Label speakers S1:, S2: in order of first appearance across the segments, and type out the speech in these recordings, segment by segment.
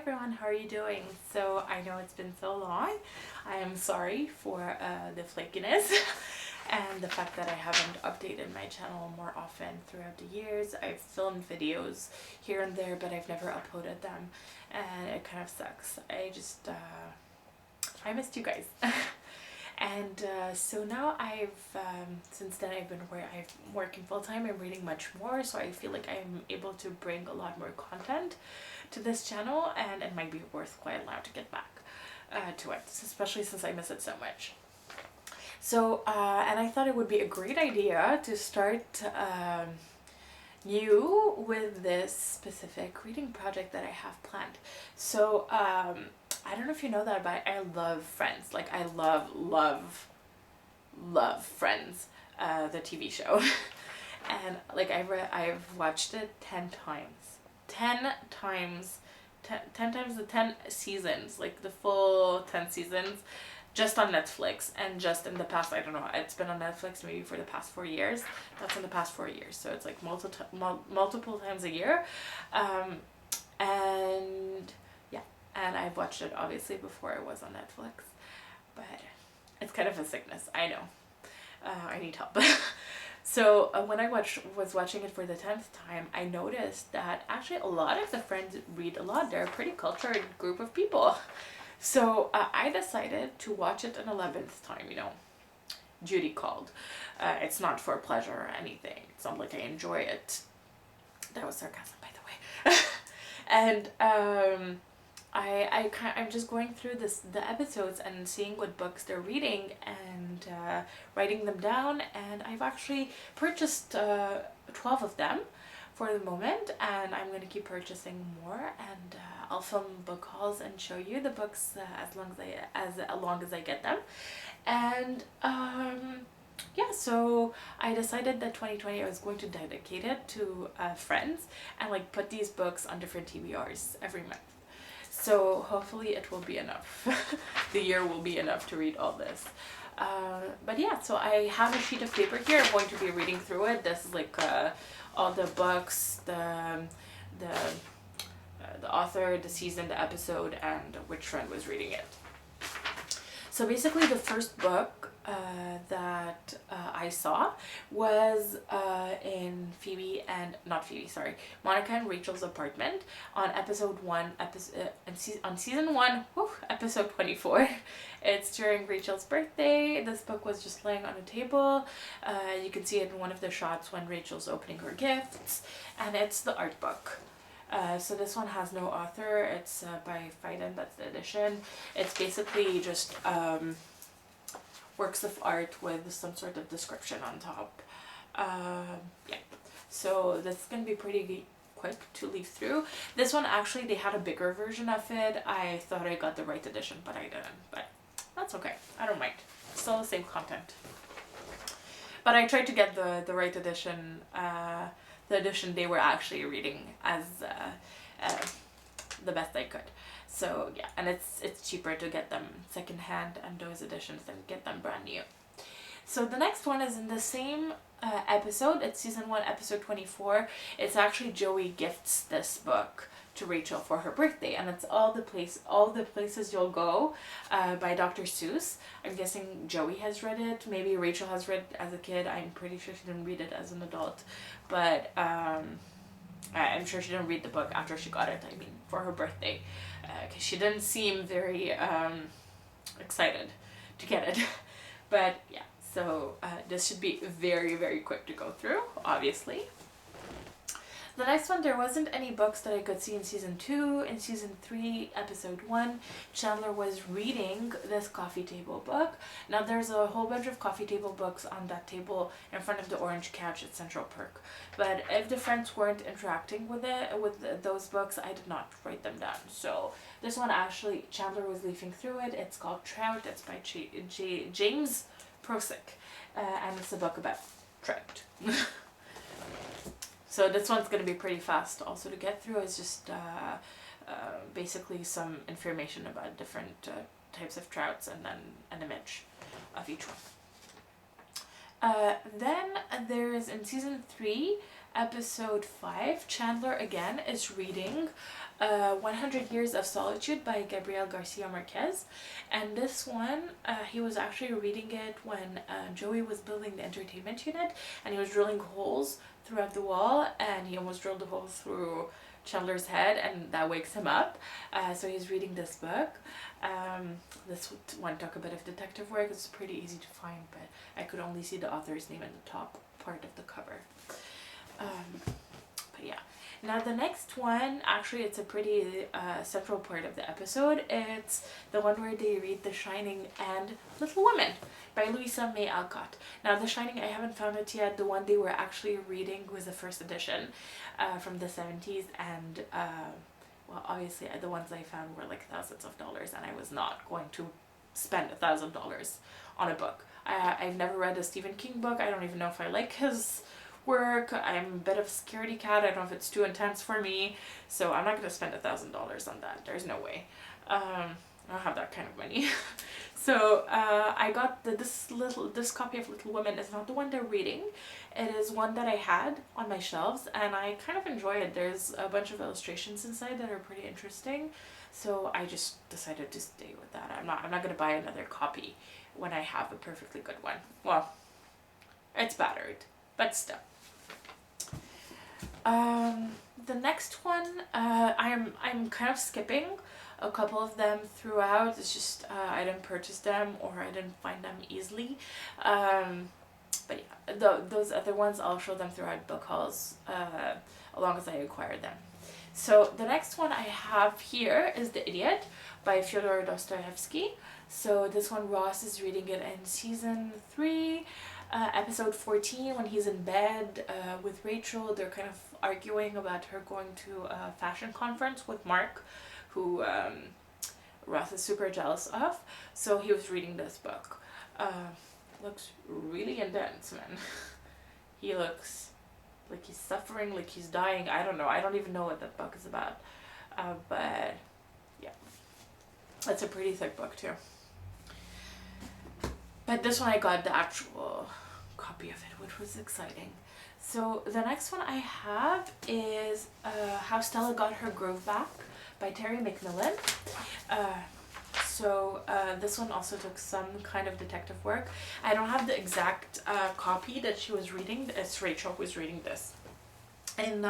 S1: everyone, how are you doing? So I know it's been so long. I am sorry for the flakiness and the fact that I haven't updated my channel more often throughout the years. I've filmed videos here and there, but I've never uploaded them, and it kind of sucks. I missed you guys. And so now since then I'm working full-time. I'm reading much more, so I feel like I'm able to bring a lot more content to this channel, and it might be worthwhile now to get back to it, especially since I miss it so much. So, and I thought it would be a great idea to start new with this specific reading project that I have planned. So, I don't know if you know that, but I love Friends. Like, I love Friends, the TV show. And like I've watched it 10 times. 10 times the 10 seasons, like the full 10 seasons, just on Netflix. And just in the past, I don't know, it's been on Netflix maybe for the past 4 years. That's in the past 4 years, so it's like multiple times a year. And yeah, and I've watched it obviously before it was on Netflix, but it's kind of a sickness, I know. I need help. So when I was watching it for the 10th time, I noticed that actually a lot of the friends read a lot. They're a pretty cultured group of people. So I decided to watch it an 11th time, you know. Duty called. It's not for pleasure or anything. It's not like I enjoy it. That was sarcasm, by the way. And I'm just going through the episodes and seeing what books they're reading and writing them down, and I've actually purchased 12 of them for the moment, and I'm going to keep purchasing more, and I'll film book hauls and show you the books as long as I get them. And yeah, so I decided that 2020 I was going to dedicate it to Friends, and like put these books on different TBRs every month. So hopefully it will be enough. The year will be enough to read all this. But yeah, so I have a sheet of paper here. I'm going to be reading through it. This is like all the books, the author, the season, the episode, and which friend was reading it. So basically the first book that I saw was in Monica and Rachel's apartment on on season 1, episode 24. It's during Rachel's birthday. This book was just laying on a table. You can see it in one of the shots when Rachel's opening her gifts, and it's the art book. So this one has no author. It's by F.R.I.E.N.D.S, that's the edition. It's basically just works of art with some sort of description on top. Yeah, so that's gonna be pretty quick to leaf through. This one actually, they had a bigger version of it. I thought I got the right edition, but I didn't. But that's okay, I don't mind. Still the same content. But I tried to get the right edition, the edition they were actually reading, as the best I could. So yeah, and it's cheaper to get them secondhand and those editions than get them brand new. So the next one is in the same episode. It's season 1, episode 24. It's actually Joey gifts this book to Rachel for her birthday, and it's all the places you'll go by Dr. Seuss. I'm guessing Joey has read it. Maybe Rachel has read it as a kid. I'm pretty sure she didn't read it as an adult, but I'm sure she didn't read the book after she got it. I mean, for her birthday, because she didn't seem very excited to get it. But yeah, so this should be very, very quick to go through, obviously. The next one, there wasn't any books that I could see in season 2. In season 3, episode 1, Chandler was reading this coffee table book. Now there's a whole bunch of coffee table books on that table in front of the orange couch at Central Perk. But if the friends weren't interacting with those books, I did not write them down. So this one actually, Chandler was leafing through it. It's called Trout. It's by James Prosek. And it's a book about trout. So this one's going to be pretty fast also to get through. It's just basically some information about different types of trouts, and then an image of each one. Then there's in season 3 episode 5, Chandler again is reading 100 Years of Solitude by Gabriel Garcia Marquez. And this one, he was actually reading it when Joey was building the entertainment unit, and he was drilling holes throughout the wall, and he almost drilled a hole through Chandler's head, and that wakes him up. So he's reading this book. This one took a bit of detective work. It's pretty easy to find, but I could only see the author's name in the top part of the cover. But yeah. Now the next one, actually it's a pretty central part of the episode. It's the one where they read The Shining and Little Women by Louisa May Alcott. Now The Shining, I haven't found it yet. The one they were actually reading was the first edition from the 70s, and well, obviously the ones I found were like thousands of dollars, and I was not going to spend $1,000 on a book. I've never read a Stephen King book. I don't even know if I like his work. I'm a bit of a scaredy cat. I don't know if it's too intense for me, so I'm not going to spend $1,000 on that. There's no way. I don't have that kind of money. So I got this copy of Little Women. Is not the one they're reading. It is one that I had on my shelves, and I kind of enjoy it. There's a bunch of illustrations inside that are pretty interesting, so I just decided to stay with that. I'm not going to buy another copy when I have a perfectly good one. Well, it's battered, but still. The next one, I'm kind of skipping a couple of them throughout. It's just I didn't purchase them, or I didn't find them easily. But yeah, those other ones I'll show them throughout book hauls along as I acquire them. So the next one I have here is The Idiot by Fyodor Dostoyevsky. So this one Ross is reading it in season 3. Episode 14, when he's in bed with Rachel. They're kind of arguing about her going to a fashion conference with Mark, who Ross is super jealous of. So he was reading this book. Looks really intense, man. He looks like he's suffering, like he's dying. I don't know. I don't even know what that book is about. But yeah, it's a pretty thick book too. But this one I got the actual copy of it, which was exciting. So the next one I have is How Stella Got Her Groove Back by Terry McMillan. So this one also took some kind of detective work. I don't have the exact copy that she was reading. It's Rachel who was reading this. In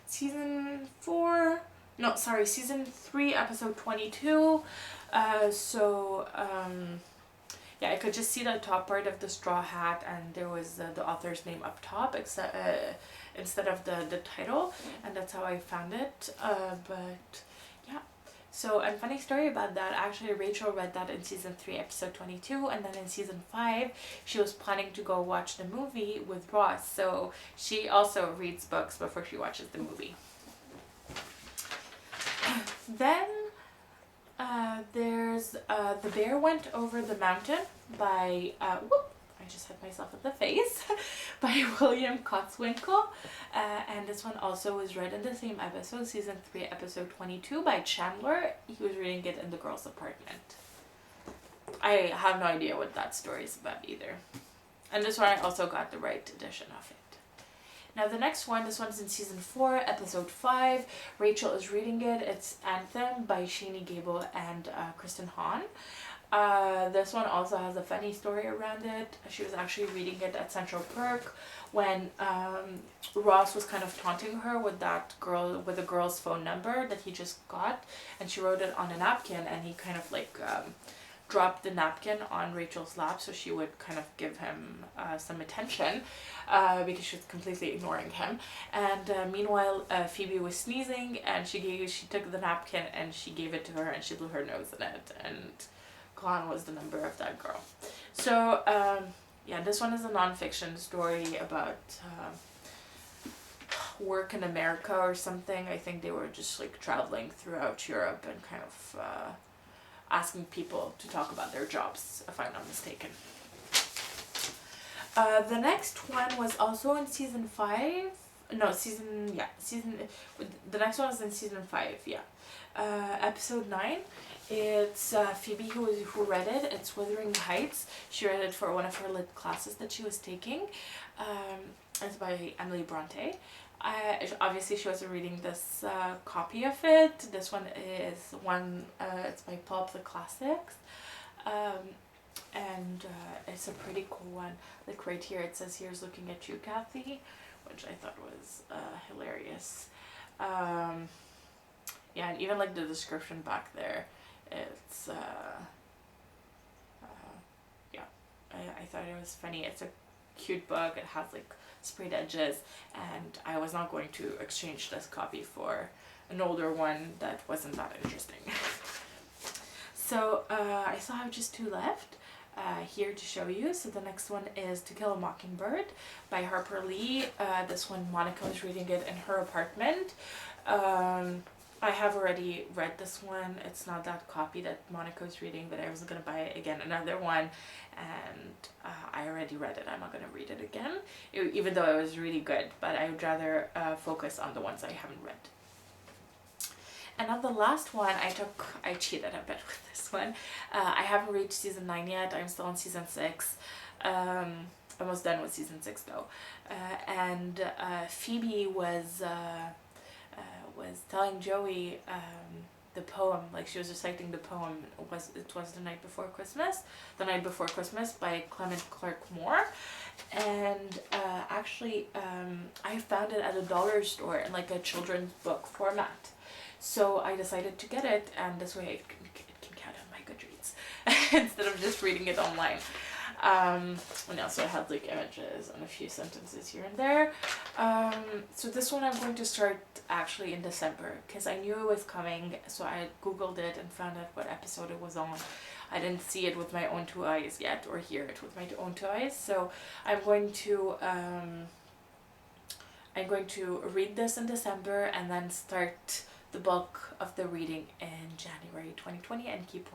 S1: season 3, episode 22. Yeah, I could just see the top part of the straw hat, and there was the author's name up top instead of the title, and that's how I found it. But yeah, so a funny story about that, actually Rachel read that in season 3, episode 22, and then in season 5 she was planning to go watch the movie with Ross, so she also reads books before she watches the movie. Then there's The Bear Went Over the Mountain by, I just hit myself in the face, by William Kotzwinkle. And this one also was read in the same episode, season 3, episode 22 by Chandler. He was reading it in the girls' apartment. I have no idea what that story is about either. And this one I also got the right edition of it. Now the next one, this one's in season 4, episode 5. Rachel is reading it. It's Anthem by Shainee, Gabel, and Kristen Hahn. This one also has a funny story around it. She was actually reading it at Central Perk when Ross was kind of taunting her with the girl's phone number that he just got, and she wrote it on a napkin, and he kind of like dropped the napkin on Rachel's lap so she would kind of give him some attention because she was completely ignoring him. And meanwhile, Phoebe was sneezing, and she took the napkin and she gave it to her, and she blew her nose in it, and gone was the number of that girl. So yeah, this one is a non-fiction story about work in America or something. I think they were just like traveling throughout Europe and kind of asking people to talk about their jobs, if I'm not mistaken. The next one was also in season 5. No, the next one was in season 5, yeah. Episode 9. It's Phoebe who read it. It's Wuthering Heights. She read it for one of her lit classes that she was taking. It's by Emily Bronte. Obviously she wasn't reading this copy of it. This one is it's by Pulp the Classics. And it's a pretty cool one. Like right here it says, "Here's looking at you, Kathy," which I thought was hilarious. Yeah, and even like the description back there, it's yeah, I thought it was funny. It's a cute book. It has like sprayed edges, and I was not going to exchange this copy for an older one that wasn't that interesting. So I still have just 2 left here to show you. So the next one is To Kill a Mockingbird by Harper Lee. This one Monica was reading it in her apartment. I have already read this one. It's not that copy that Monica was reading, but I was going to buy again another one, and I already read it. I'm not going to read it again, even though it was really good, but I would rather focus on the ones I haven't read. And on the last one, I cheated a bit with this one. I haven't reached season 9 yet. I'm still on season 6. Almost done with season 6 though. And Phoebe was telling Joey the poem, like she was reciting the poem. It was The Night Before Christmas by Clement Clark Moore. And actually I found it at a dollar store in like a children's book format. So I decided to get it, and this way it can count on my Goodreads instead of just reading it online. And also it had like images and a few sentences here and there. So this one I'm going to start actually in December, because I knew it was coming, so I googled it and found out what episode it was on. I didn't see it with my own 2 eyes yet, or hear it with my own 2 eyes, so I'm going to read this in December and then start the bulk of the reading in January 2020, and keep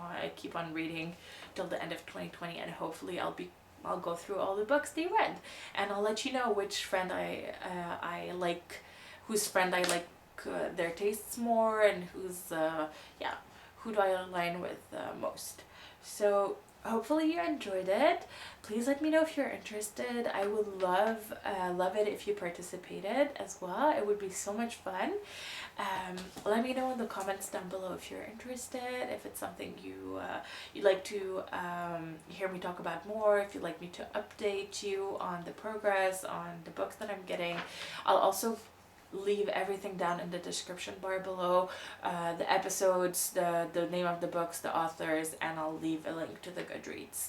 S1: on reading till the end of 2020, and hopefully I'll go through all the books they read, and I'll let you know which friend I like, whose friend I like their tastes more, and who do I align with most. So hopefully you enjoyed it. Please let me know if you're interested. I would love it if you participated as well. It would be so much fun. Let me know in the comments down below if you're interested, if it's something you'd like to hear me talk about more, if you'd like me to update you on the progress, on the books that I'm getting. I'll also leave everything down in the description bar below, the episodes, the name of the books, the authors, and I'll leave a link to the Goodreads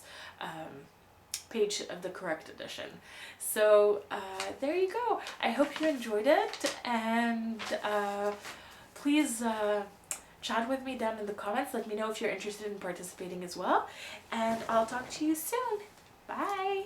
S1: page of the correct edition. So there you go. I hope you enjoyed it, and please chat with me down in the comments. Let me know if you're interested in participating as well, and I'll talk to you soon. Bye!